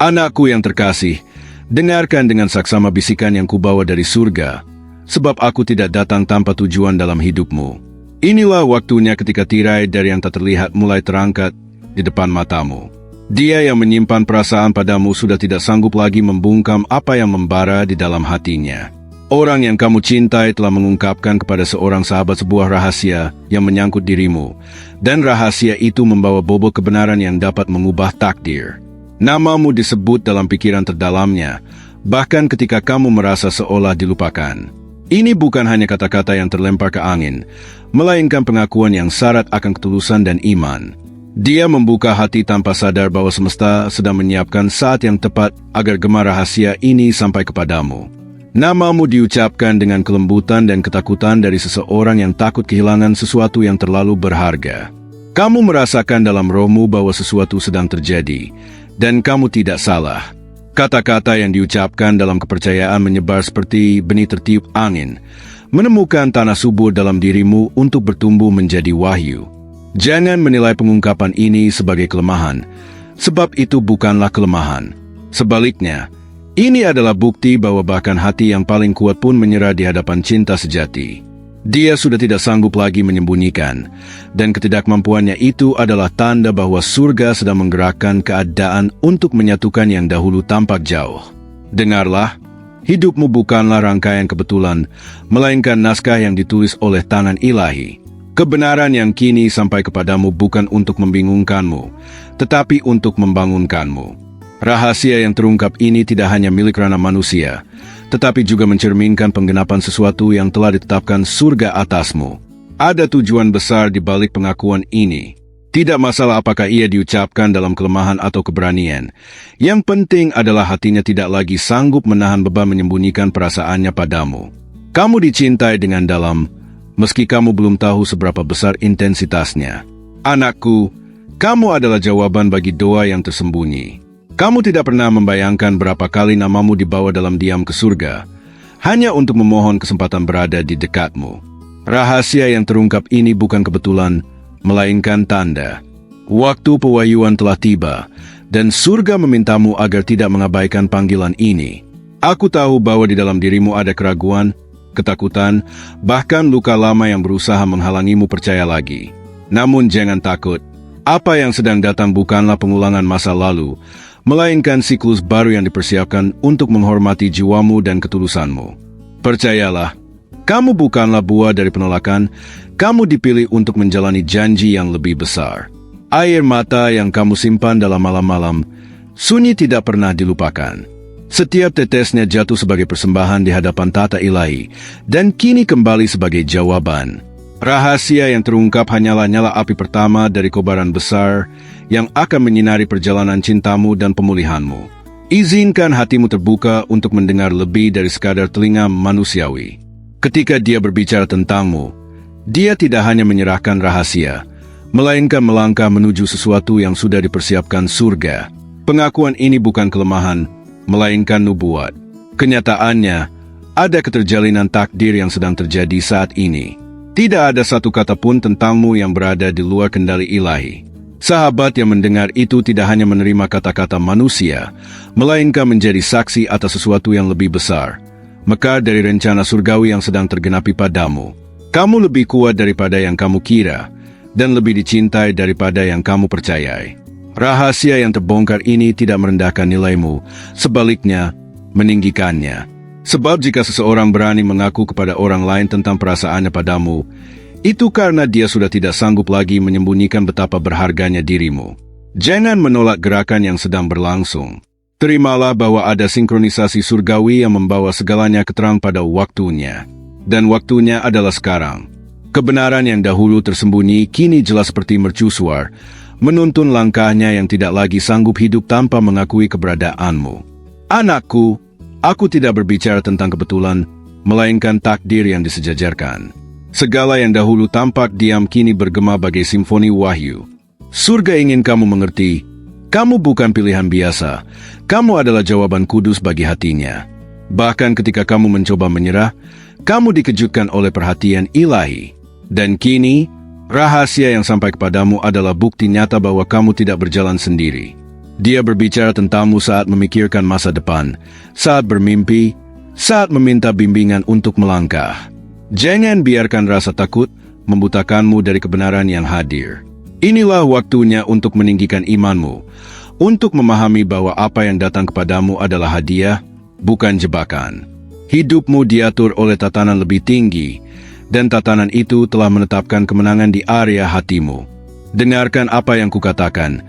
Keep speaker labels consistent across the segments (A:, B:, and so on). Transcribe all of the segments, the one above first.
A: Anakku yang terkasih, dengarkan dengan saksama bisikan yang kubawa dari surga, sebab aku tidak datang tanpa tujuan dalam hidupmu. Inilah waktunya ketika tirai dari yang tak terlihat mulai terangkat di depan matamu. Dia yang menyimpan perasaan padamu sudah tidak sanggup lagi membungkam apa yang membara di dalam hatinya. Orang yang kamu cintai telah mengungkapkan kepada seorang sahabat sebuah rahasia yang menyangkut dirimu, dan rahasia itu membawa bobot kebenaran yang dapat mengubah takdir. Namamu disebut dalam pikiran terdalamnya, bahkan ketika kamu merasa seolah dilupakan. Ini bukan hanya kata-kata yang terlempar ke angin, melainkan pengakuan yang syarat akan ketulusan dan iman. Dia membuka hati tanpa sadar bahwa semesta sedang menyiapkan saat yang tepat agar gemar rahasia ini sampai kepadamu. Namamu diucapkan dengan kelembutan dan ketakutan dari seseorang yang takut kehilangan sesuatu yang terlalu berharga. Kamu merasakan dalam rohmu bahwa sesuatu sedang terjadi, dan kamu tidak salah. Kata-kata yang diucapkan dalam kepercayaan menyebar seperti benih tertiup angin, menemukan tanah subur dalam dirimu untuk bertumbuh menjadi wahyu. Jangan menilai pengungkapan ini sebagai kelemahan, sebab itu bukanlah kelemahan. Sebaliknya, ini adalah bukti bahwa bahkan hati yang paling kuat pun menyerah di hadapan cinta sejati. Dia sudah tidak sanggup lagi menyembunyikan, dan ketidakmampuannya itu adalah tanda bahwa surga sedang menggerakkan keadaan untuk menyatukan yang dahulu tampak jauh. Dengarlah, hidupmu bukanlah rangkaian kebetulan, melainkan naskah yang ditulis oleh tangan ilahi. Kebenaran yang kini sampai kepadamu bukan untuk membingungkanmu, tetapi untuk membangunkanmu. Rahasia yang terungkap ini tidak hanya milik ranah manusia, tetapi juga mencerminkan penggenapan sesuatu yang telah ditetapkan surga atasmu. Ada tujuan besar di balik pengakuan ini. Tidak masalah apakah ia diucapkan dalam kelemahan atau keberanian. Yang penting adalah hatinya tidak lagi sanggup menahan beban menyembunyikan perasaannya padamu. Kamu dicintai dengan dalam, meski kamu belum tahu seberapa besar intensitasnya. Anakku, kamu adalah jawaban bagi doa yang tersembunyi. Kamu tidak pernah membayangkan berapa kali namamu dibawa dalam diam ke surga, hanya untuk memohon kesempatan berada di dekatmu. Rahasia yang terungkap ini bukan kebetulan, melainkan tanda. Waktu pewahyuan telah tiba, dan surga memintamu agar tidak mengabaikan panggilan ini. Aku tahu bahwa di dalam dirimu ada keraguan, ketakutan, bahkan luka lama yang berusaha menghalangimu percaya lagi. Namun jangan takut, apa yang sedang datang bukanlah pengulangan masa lalu, melainkan siklus baru yang dipersiapkan untuk menghormati jiwamu dan ketulusanmu. Percayalah, kamu bukanlah buah dari penolakan, kamu dipilih untuk menjalani janji yang lebih besar. Air mata yang kamu simpan dalam malam-malam, sunyi tidak pernah dilupakan. Setiap tetesnya jatuh sebagai persembahan di hadapan tata ilahi, dan kini kembali sebagai jawaban. Rahasia yang terungkap hanyalah nyala api pertama dari kobaran besar yang akan menyinari perjalanan cintamu dan pemulihanmu. Izinkan hatimu terbuka untuk mendengar lebih dari sekadar telinga manusiawi. Ketika dia berbicara tentangmu, dia tidak hanya menyerahkan rahasia, melainkan melangkah menuju sesuatu yang sudah dipersiapkan surga. Pengakuan ini bukan kelemahan, melainkan nubuat. Kenyataannya, ada keterjalinan takdir yang sedang terjadi saat ini. Tidak ada satu kata pun tentangmu yang berada di luar kendali ilahi. Sahabat yang mendengar itu tidak hanya menerima kata-kata manusia, melainkan menjadi saksi atas sesuatu yang lebih besar, mekar dari rencana surgawi yang sedang tergenapi padamu. Kamu lebih kuat daripada yang kamu kira, dan lebih dicintai daripada yang kamu percayai. Rahasia yang terbongkar ini tidak merendahkan nilaimu, sebaliknya, meninggikannya. Sebab jika seseorang berani mengaku kepada orang lain tentang perasaannya padamu, itu karena dia sudah tidak sanggup lagi menyembunyikan betapa berharganya dirimu. Jangan menolak gerakan yang sedang berlangsung. Terimalah bahwa ada sinkronisasi surgawi yang membawa segalanya ke terang pada waktunya. Dan waktunya adalah sekarang. Kebenaran yang dahulu tersembunyi kini jelas seperti mercusuar, menuntun langkahnya yang tidak lagi sanggup hidup tanpa mengakui keberadaanmu. Anakku, aku tidak berbicara tentang kebetulan, melainkan takdir yang disejajarkan. Segala yang dahulu tampak diam kini bergema bagai simfoni wahyu. Surga ingin kamu mengerti, kamu bukan pilihan biasa, kamu adalah jawaban kudus bagi hatinya. Bahkan ketika kamu mencoba menyerah, kamu dikejutkan oleh perhatian ilahi. Dan kini, rahasia yang sampai kepadamu adalah bukti nyata bahwa kamu tidak berjalan sendiri. Dia berbicara tentangmu saat memikirkan masa depan, saat bermimpi, saat meminta bimbingan untuk melangkah. Jangan biarkan rasa takut membutakanmu dari kebenaran yang hadir. Inilah waktunya untuk meninggikan imanmu, untuk memahami bahwa apa yang datang kepadamu adalah hadiah, bukan jebakan. Hidupmu diatur oleh tatanan lebih tinggi, dan tatanan itu telah menetapkan kemenangan di area hatimu. Dengarkan apa yang kukatakan.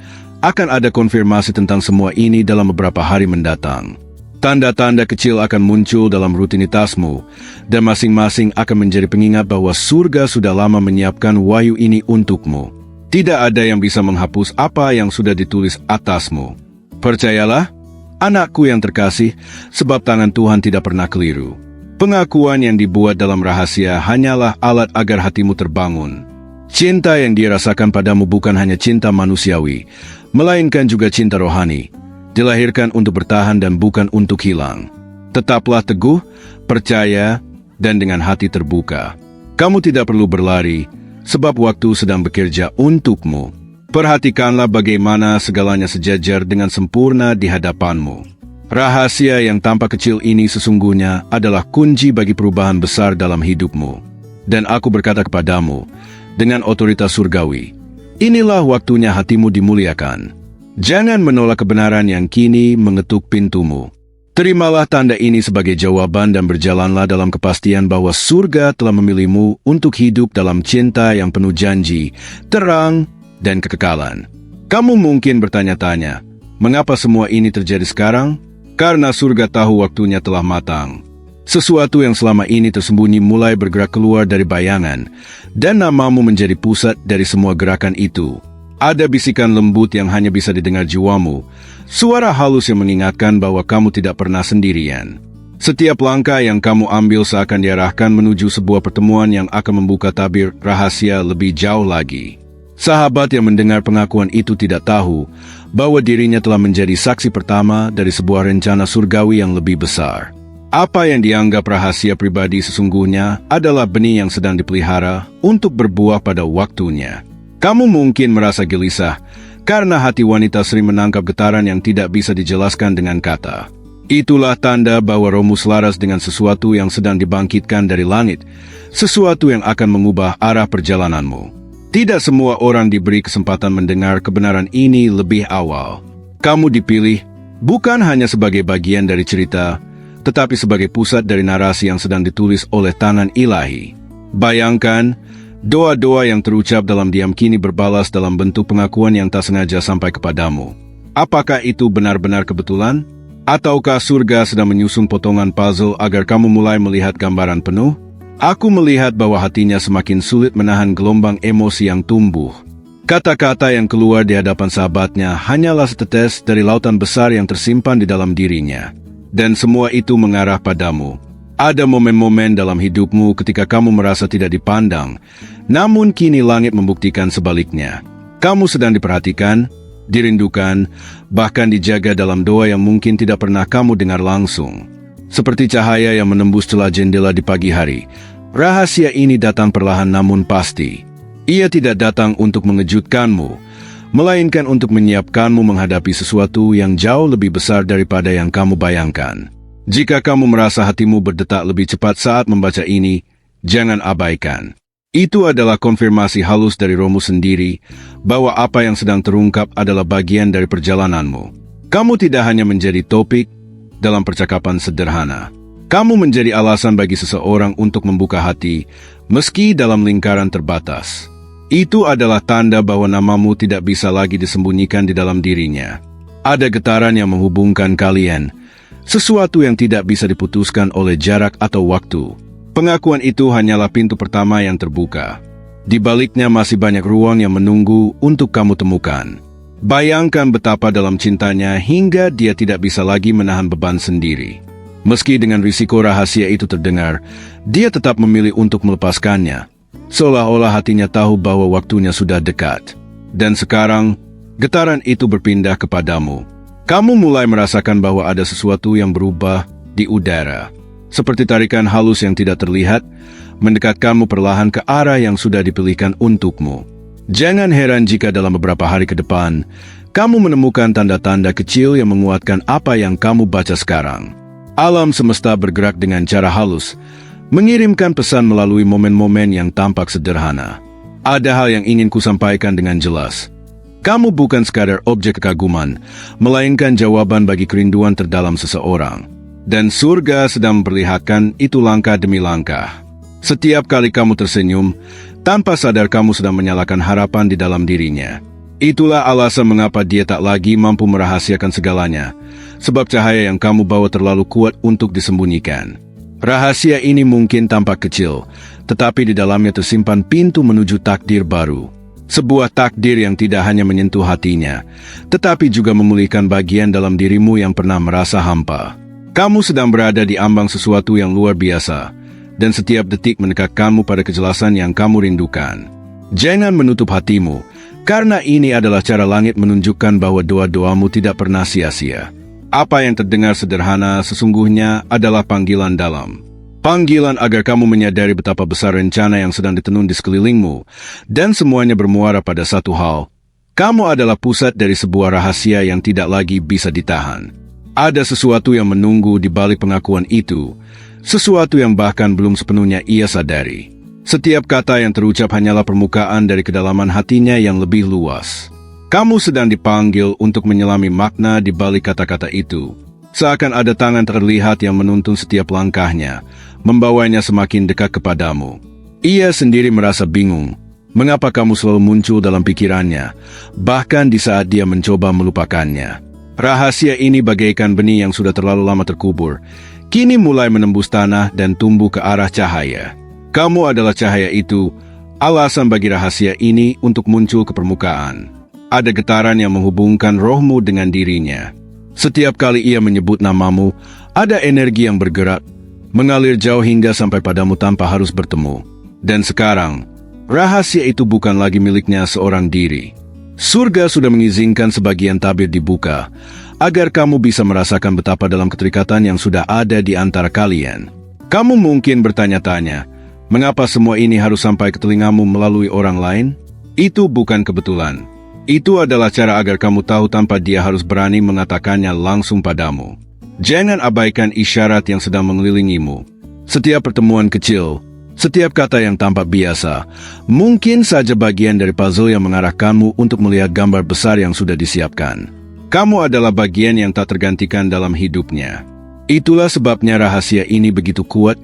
A: Akan ada konfirmasi tentang semua ini dalam beberapa hari mendatang. Tanda-tanda kecil akan muncul dalam rutinitasmu, dan masing-masing akan menjadi pengingat bahwa surga sudah lama menyiapkan wahyu ini untukmu. Tidak ada yang bisa menghapus apa yang sudah ditulis atasmu. Percayalah, anakku yang terkasih, sebab tangan Tuhan tidak pernah keliru. Pengakuan yang dibuat dalam rahasia hanyalah alat agar hatimu terbangun. Cinta yang dia rasakan padamu bukan hanya cinta manusiawi, melainkan juga cinta rohani, dilahirkan untuk bertahan dan bukan untuk hilang. Tetaplah teguh, percaya, dan dengan hati terbuka. Kamu tidak perlu berlari, sebab waktu sedang bekerja untukmu. Perhatikanlah bagaimana segalanya sejajar dengan sempurna di hadapanmu. Rahasia yang tampak kecil ini sesungguhnya adalah kunci bagi perubahan besar dalam hidupmu. Dan aku berkata kepadamu, dengan otoritas surgawi, inilah waktunya hatimu dimuliakan. Jangan menolak kebenaran yang kini mengetuk pintumu. Terimalah tanda ini sebagai jawaban dan berjalanlah dalam kepastian bahwa surga telah memilihmu untuk hidup dalam cinta yang penuh janji, terang, dan kekekalan. Kamu mungkin bertanya-tanya, mengapa semua ini terjadi sekarang? Karena surga tahu waktunya telah matang. Sesuatu yang selama ini tersembunyi mulai bergerak keluar dari bayangan, dan namamu menjadi pusat dari semua gerakan itu. Ada bisikan lembut yang hanya bisa didengar jiwamu, suara halus yang mengingatkan bahwa kamu tidak pernah sendirian. Setiap langkah yang kamu ambil seakan diarahkan menuju sebuah pertemuan yang akan membuka tabir rahasia lebih jauh lagi. Sahabat yang mendengar pengakuan itu tidak tahu bahwa dirinya telah menjadi saksi pertama dari sebuah rencana surgawi yang lebih besar. Apa yang dianggap rahasia pribadi sesungguhnya adalah benih yang sedang dipelihara untuk berbuah pada waktunya. Kamu mungkin merasa gelisah karena hati wanita sering menangkap getaran yang tidak bisa dijelaskan dengan kata. Itulah tanda bahwa rohmu selaras dengan sesuatu yang sedang dibangkitkan dari langit, sesuatu yang akan mengubah arah perjalananmu. Tidak semua orang diberi kesempatan mendengar kebenaran ini lebih awal. Kamu dipilih bukan hanya sebagai bagian dari cerita, tetapi sebagai pusat dari narasi yang sedang ditulis oleh tangan ilahi. Bayangkan, doa-doa yang terucap dalam diam kini berbalas dalam bentuk pengakuan yang tak sengaja sampai kepadamu. Apakah itu benar-benar kebetulan? Ataukah surga sedang menyusun potongan puzzle agar kamu mulai melihat gambaran penuh? Aku melihat bahwa hatinya semakin sulit menahan gelombang emosi yang tumbuh. Kata-kata yang keluar di hadapan sahabatnya hanyalah setetes dari lautan besar yang tersimpan di dalam dirinya. Dan semua itu mengarah padamu. Ada momen-momen dalam hidupmu ketika kamu merasa tidak dipandang, namun kini langit membuktikan sebaliknya. Kamu sedang diperhatikan, dirindukan, bahkan dijaga dalam doa yang mungkin tidak pernah kamu dengar langsung. Seperti cahaya yang menembus celah jendela di pagi hari, rahasia ini datang perlahan namun pasti. Ia tidak datang untuk mengejutkanmu, melainkan untuk menyiapkanmu menghadapi sesuatu yang jauh lebih besar daripada yang kamu bayangkan. Jika kamu merasa hatimu berdetak lebih cepat saat membaca ini, jangan abaikan. Itu adalah konfirmasi halus dari rohmu sendiri bahwa apa yang sedang terungkap adalah bagian dari perjalananmu. Kamu tidak hanya menjadi topik dalam percakapan sederhana. Kamu menjadi alasan bagi seseorang untuk membuka hati, meski dalam lingkaran terbatas. Itu adalah tanda bahwa namamu tidak bisa lagi disembunyikan di dalam dirinya. Ada getaran yang menghubungkan kalian, sesuatu yang tidak bisa diputuskan oleh jarak atau waktu. Pengakuan itu hanyalah pintu pertama yang terbuka. Di baliknya masih banyak ruang yang menunggu untuk kamu temukan. Bayangkan betapa dalam cintanya hingga dia tidak bisa lagi menahan beban sendiri. Meski dengan risiko rahasia itu terdengar, dia tetap memilih untuk melepaskannya. Seolah-olah hatinya tahu bahwa waktunya sudah dekat. Dan sekarang, getaran itu berpindah kepadamu. Kamu mulai merasakan bahwa ada sesuatu yang berubah di udara. Seperti tarikan halus yang tidak terlihat, mendekatkanmu perlahan ke arah yang sudah dipilihkan untukmu. Jangan heran jika dalam beberapa hari ke depan, Kamu menemukan tanda-tanda kecil yang menguatkan apa yang kamu baca sekarang. Alam semesta bergerak dengan cara halus, mengirimkan pesan melalui momen-momen yang tampak sederhana. Ada hal yang ingin kusampaikan dengan jelas. Kamu bukan sekadar objek kekaguman, melainkan jawaban bagi kerinduan terdalam seseorang. Dan surga sedang memperlihatkan itu langkah demi langkah. Setiap kali kamu tersenyum, tanpa sadar kamu sedang menyalakan harapan di dalam dirinya. Itulah alasan mengapa dia tak lagi mampu merahasiakan segalanya, sebab cahaya yang kamu bawa terlalu kuat untuk disembunyikan. Rahasia ini mungkin tampak kecil, tetapi di dalamnya tersimpan pintu menuju takdir baru. Sebuah takdir yang tidak hanya menyentuh hatinya, tetapi juga memulihkan bagian dalam dirimu yang pernah merasa hampa. Kamu sedang berada di ambang sesuatu yang luar biasa, dan setiap detik mendekatkanmu pada kejelasan yang kamu rindukan. Jangan menutup hatimu, karena ini adalah cara langit menunjukkan bahwa doa-doamu tidak pernah sia-sia. Apa yang terdengar sederhana sesungguhnya adalah panggilan dalam. Panggilan agar kamu menyadari betapa besar rencana yang sedang ditenun di sekelilingmu, dan semuanya bermuara pada satu hal. Kamu adalah pusat dari sebuah rahasia yang tidak lagi bisa ditahan. Ada sesuatu yang menunggu di balik pengakuan itu, sesuatu yang bahkan belum sepenuhnya ia sadari. Setiap kata yang terucap hanyalah permukaan dari kedalaman hatinya yang lebih luas. Kamu sedang dipanggil untuk menyelami makna di balik kata-kata itu. Seakan ada tangan terlihat yang menuntun setiap langkahnya, membawanya semakin dekat kepadamu. Ia sendiri merasa bingung, mengapa kamu selalu muncul dalam pikirannya, bahkan di saat dia mencoba melupakannya. Rahasia ini bagaikan benih yang sudah terlalu lama terkubur, kini mulai menembus tanah dan tumbuh ke arah cahaya. Kamu adalah cahaya itu, alasan bagi rahasia ini untuk muncul ke permukaan. Ada getaran yang menghubungkan rohmu dengan dirinya. Setiap kali ia menyebut namamu, ada energi yang bergerak, mengalir jauh hingga sampai padamu tanpa harus bertemu. Dan sekarang, rahasia itu bukan lagi miliknya seorang diri. Surga sudah mengizinkan sebagian tabir dibuka, agar kamu bisa merasakan betapa dalam keterikatan yang sudah ada di antara kalian. Kamu mungkin bertanya-tanya, mengapa semua ini harus sampai ke telingamu melalui orang lain? Itu bukan kebetulan. Itu adalah cara agar kamu tahu tanpa dia harus berani mengatakannya langsung padamu. Jangan abaikan isyarat yang sedang mengelilingimu. Setiap pertemuan kecil, setiap kata yang tampak biasa, mungkin saja bagian dari puzzle yang mengarahkanmu untuk melihat gambar besar yang sudah disiapkan. Kamu adalah bagian yang tak tergantikan dalam hidupnya. Itulah sebabnya rahasia ini begitu kuat,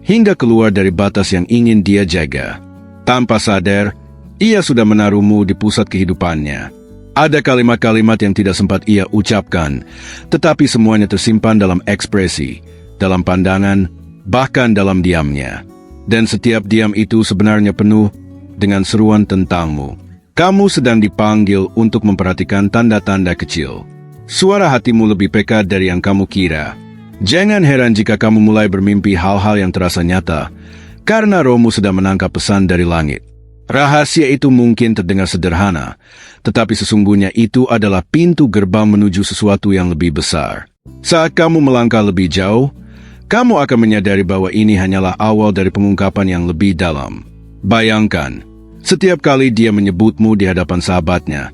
A: hingga keluar dari batas yang ingin dia jaga. Tanpa sadar, ia sudah menaruhmu di pusat kehidupannya. Ada kalimat-kalimat yang tidak sempat ia ucapkan, tetapi semuanya tersimpan dalam ekspresi, dalam pandangan, bahkan dalam diamnya. Dan setiap diam itu sebenarnya penuh dengan seruan tentangmu. Kamu sedang dipanggil untuk memperhatikan tanda-tanda kecil. Suara hatimu lebih peka dari yang kamu kira. Jangan heran jika kamu mulai bermimpi hal-hal yang terasa nyata, karena rohmu sedang menangkap pesan dari langit. Rahasia itu mungkin terdengar sederhana, tetapi sesungguhnya itu adalah pintu gerbang menuju sesuatu yang lebih besar. Saat kamu melangkah lebih jauh, kamu akan menyadari bahwa ini hanyalah awal dari pengungkapan yang lebih dalam. Bayangkan, setiap kali dia menyebutmu di hadapan sahabatnya,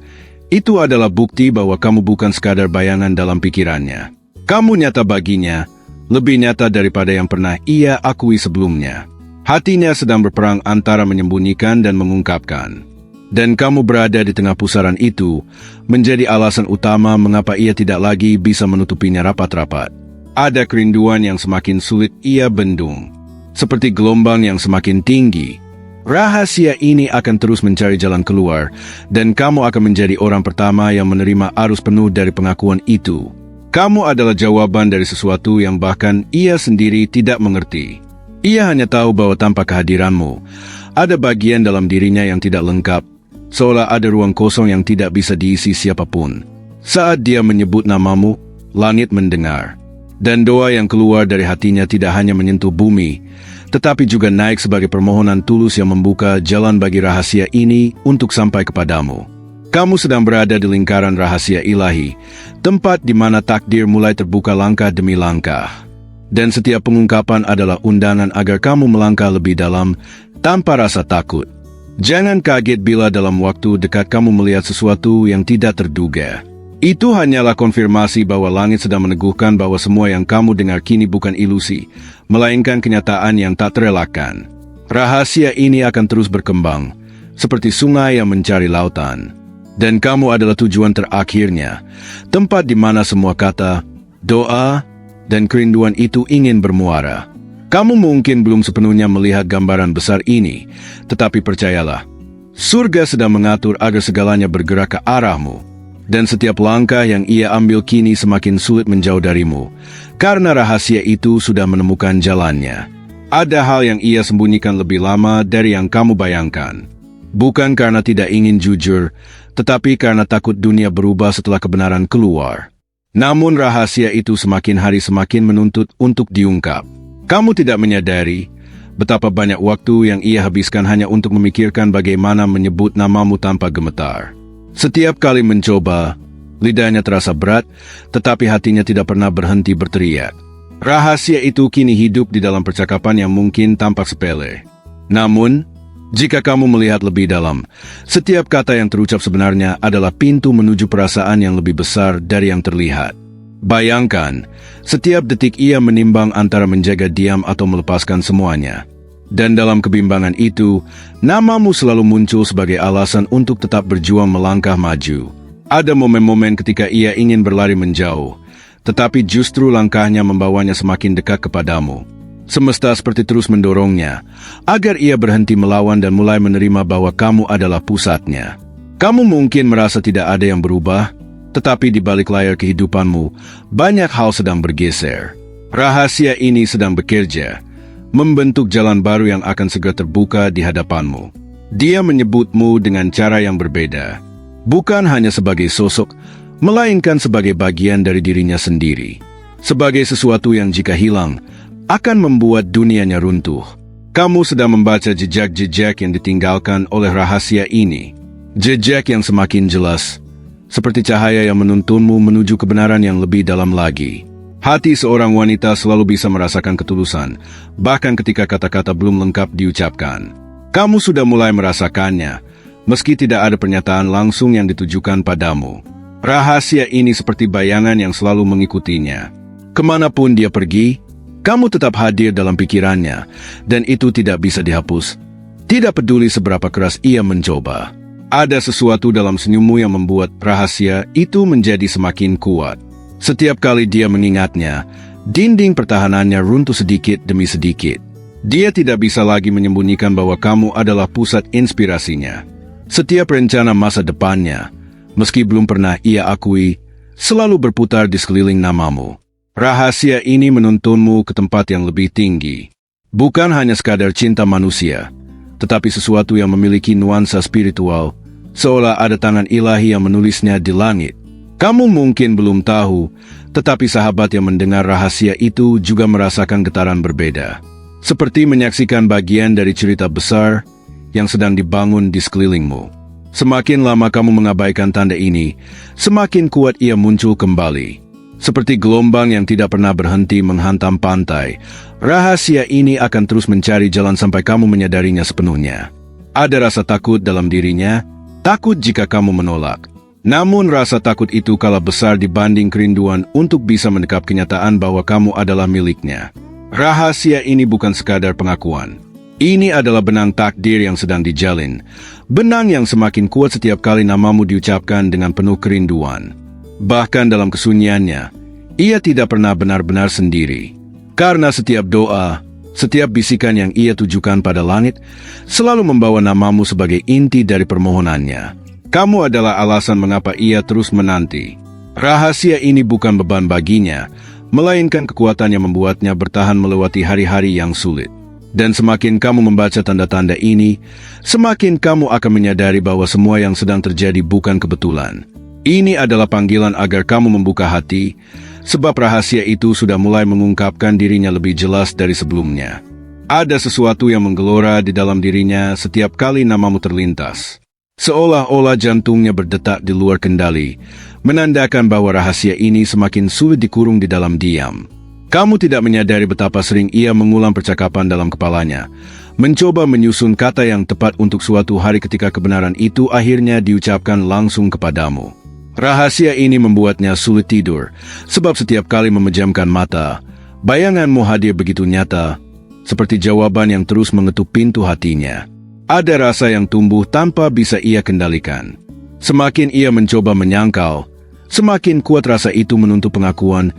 A: itu adalah bukti bahwa kamu bukan sekadar bayangan dalam pikirannya. Kamu nyata baginya, lebih nyata daripada yang pernah ia akui sebelumnya. Hatinya sedang berperang antara menyembunyikan dan mengungkapkan. Dan kamu berada di tengah pusaran itu, menjadi alasan utama mengapa ia tidak lagi bisa menutupinya rapat-rapat. Ada kerinduan yang semakin sulit ia bendung, seperti gelombang yang semakin tinggi. Rahasia ini akan terus mencari jalan keluar, dan kamu akan menjadi orang pertama yang menerima arus penuh dari pengakuan itu. Kamu adalah jawaban dari sesuatu yang bahkan ia sendiri tidak mengerti. Ia hanya tahu bahwa tanpa kehadiranmu, ada bagian dalam dirinya yang tidak lengkap, seolah ada ruang kosong yang tidak bisa diisi siapapun. Saat dia menyebut namamu, langit mendengar. Dan doa yang keluar dari hatinya tidak hanya menyentuh bumi, tetapi juga naik sebagai permohonan tulus yang membuka jalan bagi rahasia ini untuk sampai kepadamu. Kamu sedang berada di lingkaran rahasia ilahi, tempat di mana takdir mulai terbuka langkah demi langkah. Dan setiap pengungkapan adalah undangan agar kamu melangkah lebih dalam tanpa rasa takut. Jangan kaget bila dalam waktu dekat kamu melihat sesuatu yang tidak terduga. Itu hanyalah konfirmasi bahwa langit sedang meneguhkan bahwa semua yang kamu dengar kini bukan ilusi, melainkan kenyataan yang tak terelakkan. Rahasia ini akan terus berkembang, seperti sungai yang mencari lautan. Dan kamu adalah tujuan terakhirnya, tempat di mana semua kata, doa, dan kerinduan itu ingin bermuara. Kamu mungkin belum sepenuhnya melihat gambaran besar ini, tetapi percayalah, surga sedang mengatur agar segalanya bergerak ke arahmu. Dan setiap langkah yang ia ambil kini semakin sulit menjauh darimu, karena rahasia itu sudah menemukan jalannya. Ada hal yang ia sembunyikan lebih lama dari yang kamu bayangkan. Bukan karena tidak ingin jujur, tetapi karena takut dunia berubah setelah kebenaran keluar. Namun rahasia itu semakin hari semakin menuntut untuk diungkap. Kamu tidak menyadari betapa banyak waktu yang ia habiskan hanya untuk memikirkan bagaimana menyebut namamu tanpa gemetar. Setiap kali mencoba, lidahnya terasa berat, tetapi hatinya tidak pernah berhenti berteriak. Rahasia itu kini hidup di dalam percakapan yang mungkin tampak sepele. Namun, jika kamu melihat lebih dalam, setiap kata yang terucap sebenarnya adalah pintu menuju perasaan yang lebih besar dari yang terlihat. Bayangkan, setiap detik ia menimbang antara menjaga diam atau melepaskan semuanya. Dan dalam kebimbangan itu, namamu selalu muncul sebagai alasan untuk tetap berjuang melangkah maju. Ada momen-momen ketika ia ingin berlari menjauh, tetapi justru langkahnya membawanya semakin dekat kepadamu. Semesta seperti terus mendorongnya, agar ia berhenti melawan dan mulai menerima bahwa kamu adalah pusatnya. Kamu mungkin merasa tidak ada yang berubah, tetapi di balik layar kehidupanmu, banyak hal sedang bergeser. Rahasia ini sedang bekerja, membentuk jalan baru yang akan segera terbuka di hadapanmu. Dia menyebutmu dengan cara yang berbeda, bukan hanya sebagai sosok, melainkan sebagai bagian dari dirinya sendiri. Sebagai sesuatu yang jika hilang, akan membuat dunianya runtuh. Kamu sedang membaca jejak-jejak yang ditinggalkan oleh rahasia ini. Jejak yang semakin jelas, seperti cahaya yang menuntunmu menuju kebenaran yang lebih dalam lagi. Hati seorang wanita selalu bisa merasakan ketulusan, bahkan ketika kata-kata belum lengkap diucapkan. Kamu sudah mulai merasakannya, meski tidak ada pernyataan langsung yang ditujukan padamu. Rahasia ini seperti bayangan yang selalu mengikutinya. Kemanapun dia pergi, kamu tetap hadir dalam pikirannya, dan itu tidak bisa dihapus. Tidak peduli seberapa keras ia mencoba. Ada sesuatu dalam senyummu yang membuat rahasia itu menjadi semakin kuat. Setiap kali dia mengingatnya, dinding pertahanannya runtuh sedikit demi sedikit. Dia tidak bisa lagi menyembunyikan bahwa kamu adalah pusat inspirasinya. Setiap rencana masa depannya, meski belum pernah ia akui, selalu berputar di sekeliling namamu. Rahasia ini menuntunmu ke tempat yang lebih tinggi. Bukan hanya sekadar cinta manusia, tetapi sesuatu yang memiliki nuansa spiritual, seolah ada tangan ilahi yang menulisnya di langit. Kamu mungkin belum tahu, tetapi sahabat yang mendengar rahasia itu juga merasakan getaran berbeda. Seperti menyaksikan bagian dari cerita besar yang sedang dibangun di sekelilingmu. Semakin lama kamu mengabaikan tanda ini, semakin kuat ia muncul kembali. Seperti gelombang yang tidak pernah berhenti menghantam pantai, rahasia ini akan terus mencari jalan sampai kamu menyadarinya sepenuhnya. Ada rasa takut dalam dirinya, takut jika kamu menolak. Namun rasa takut itu kalah besar dibanding kerinduan untuk bisa mendekap kenyataan bahwa kamu adalah miliknya. Rahasia ini bukan sekadar pengakuan. Ini adalah benang takdir yang sedang dijalin. Benang yang semakin kuat setiap kali namamu diucapkan dengan penuh kerinduan. Bahkan dalam kesunyiannya, ia tidak pernah benar-benar sendiri. Karena setiap doa, setiap bisikan yang ia tujukan pada langit, selalu membawa namamu sebagai inti dari permohonannya. Kamu adalah alasan mengapa ia terus menanti. Rahasia ini bukan beban baginya, melainkan kekuatan yang membuatnya bertahan melewati hari-hari yang sulit. Dan semakin kamu membaca tanda-tanda ini, semakin kamu akan menyadari bahwa semua yang sedang terjadi bukan kebetulan. Ini adalah panggilan agar kamu membuka hati, sebab rahasia itu sudah mulai mengungkapkan dirinya lebih jelas dari sebelumnya. Ada sesuatu yang menggelora di dalam dirinya setiap kali namamu terlintas. Seolah-olah jantungnya berdetak di luar kendali, menandakan bahwa rahasia ini semakin sulit dikurung di dalam diam. Kamu tidak menyadari betapa sering ia mengulang percakapan dalam kepalanya, mencoba menyusun kata yang tepat untuk suatu hari ketika kebenaran itu akhirnya diucapkan langsung kepadamu. Rahasia ini membuatnya sulit tidur, sebab setiap kali memejamkan mata, bayanganmu hadir begitu nyata, seperti jawaban yang terus mengetuk pintu hatinya. Ada rasa yang tumbuh tanpa bisa ia kendalikan. Semakin ia mencoba menyangkal, semakin kuat rasa itu menuntut pengakuan,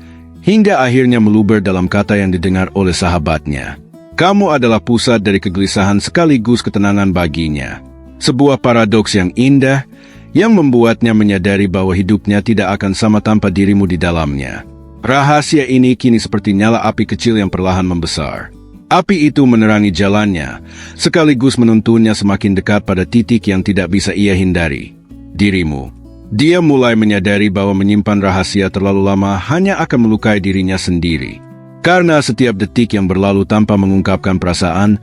A: hingga akhirnya meluber dalam kata yang didengar oleh sahabatnya. Kamu adalah pusat dari kegelisahan sekaligus ketenangan baginya. Sebuah paradoks yang indah, yang membuatnya menyadari bahwa hidupnya tidak akan sama tanpa dirimu di dalamnya. Rahasia ini kini seperti nyala api kecil yang perlahan membesar. Api itu menerangi jalannya, sekaligus menuntunnya semakin dekat pada titik yang tidak bisa ia hindari. Dirimu. Dia mulai menyadari bahwa menyimpan rahasia terlalu lama hanya akan melukai dirinya sendiri. Karena setiap detik yang berlalu tanpa mengungkapkan perasaan,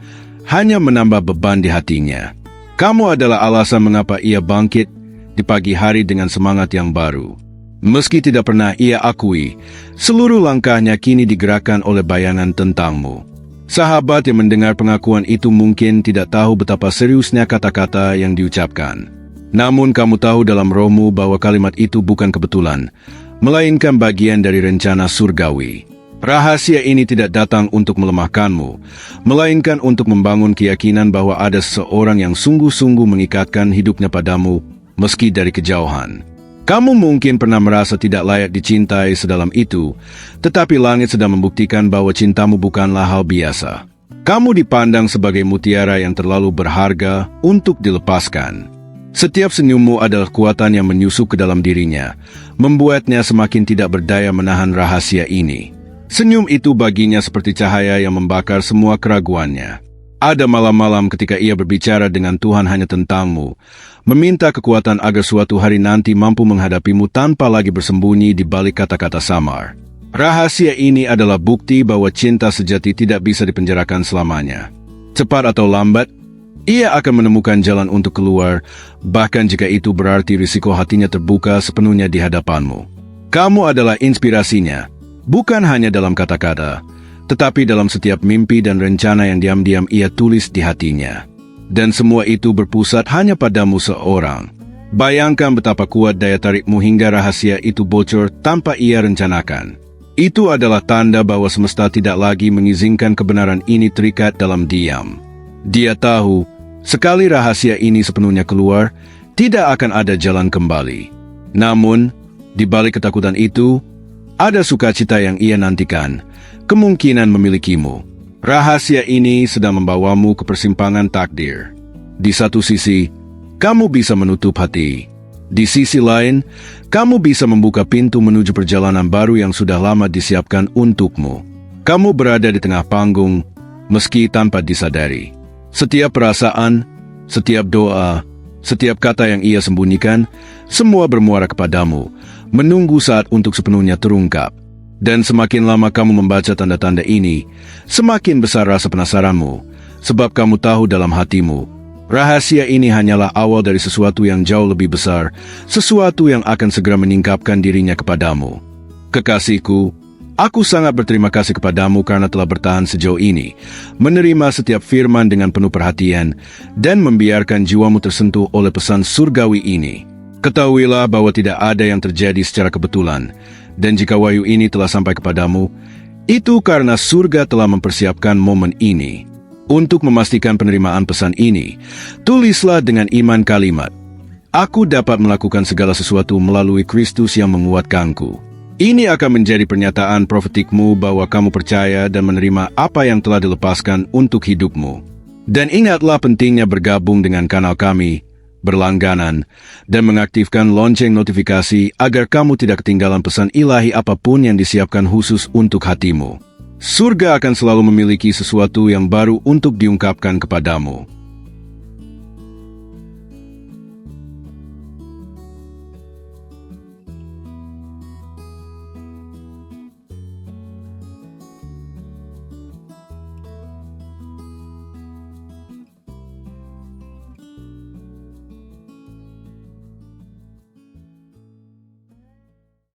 A: hanya menambah beban di hatinya. Kamu adalah alasan mengapa ia bangkit di pagi hari dengan semangat yang baru. Meski tidak pernah ia akui, seluruh langkahnya kini digerakkan oleh bayangan tentangmu. Sahabat yang mendengar pengakuan itu mungkin tidak tahu betapa seriusnya kata-kata yang diucapkan. Namun kamu tahu dalam rohmu bahwa kalimat itu bukan kebetulan, melainkan bagian dari rencana surgawi. Rahasia ini tidak datang untuk melemahkanmu, melainkan untuk membangun keyakinan bahwa ada seseorang yang sungguh-sungguh mengikatkan hidupnya padamu, meski dari kejauhan. Kamu mungkin pernah merasa tidak layak dicintai sedalam itu, tetapi langit sedang membuktikan bahwa cintamu bukanlah hal biasa. Kamu dipandang sebagai mutiara yang terlalu berharga untuk dilepaskan. Setiap senyummu adalah kekuatan yang menyusup ke dalam dirinya, membuatnya semakin tidak berdaya menahan rahasia ini. Senyum itu baginya seperti cahaya yang membakar semua keraguannya. Ada malam-malam ketika ia berbicara dengan Tuhan hanya tentangmu, meminta kekuatan agar suatu hari nanti mampu menghadapimu tanpa lagi bersembunyi di balik kata-kata samar. Rahasia ini adalah bukti bahwa cinta sejati tidak bisa dipenjarakan selamanya. Cepat atau lambat, ia akan menemukan jalan untuk keluar, bahkan jika itu berarti risiko hatinya terbuka sepenuhnya di hadapanmu. Kamu adalah inspirasinya, bukan hanya dalam kata-kata, tetapi dalam setiap mimpi dan rencana yang diam-diam ia tulis di hatinya. Dan semua itu berpusat hanya padamu seorang. Bayangkan betapa kuat daya tarikmu hingga rahasia itu bocor tanpa ia rencanakan. Itu adalah tanda bahwa semesta tidak lagi mengizinkan kebenaran ini terikat dalam diam. Dia tahu, sekali rahasia ini sepenuhnya keluar, tidak akan ada jalan kembali. Namun, di balik ketakutan itu, ada sukacita yang ia nantikan, kemungkinan memilikimu. Rahasia ini sedang membawamu ke persimpangan takdir. Di satu sisi, kamu bisa menutup hati. Di sisi lain, kamu bisa membuka pintu menuju perjalanan baru yang sudah lama disiapkan untukmu. Kamu berada di tengah panggung, meski tanpa disadari. Setiap perasaan, setiap doa, setiap kata yang ia sembunyikan, semua bermuara kepadamu, menunggu saat untuk sepenuhnya terungkap. Dan semakin lama kamu membaca tanda-tanda ini, semakin besar rasa penasaranmu, sebab kamu tahu dalam hatimu, rahasia ini hanyalah awal dari sesuatu yang jauh lebih besar, sesuatu yang akan segera menyingkapkan dirinya kepadamu. Kekasihku, aku sangat berterima kasih kepadamu karena telah bertahan sejauh ini, menerima setiap firman dengan penuh perhatian, dan membiarkan jiwamu tersentuh oleh pesan surgawi ini. Ketahuilah bahwa tidak ada yang terjadi secara kebetulan, dan jika wahyu ini telah sampai kepadamu, itu karena surga telah mempersiapkan momen ini. Untuk memastikan penerimaan pesan ini, tulislah dengan iman kalimat, "Aku dapat melakukan segala sesuatu melalui Kristus yang menguatkanku." Ini akan menjadi pernyataan profetikmu bahwa kamu percaya dan menerima apa yang telah dilepaskan untuk hidupmu. Dan ingatlah pentingnya bergabung dengan kanal kami, berlangganan, dan mengaktifkan lonceng notifikasi agar kamu tidak ketinggalan pesan ilahi apapun yang disiapkan khusus untuk hatimu. Surga akan selalu memiliki sesuatu yang baru untuk diungkapkan kepadamu.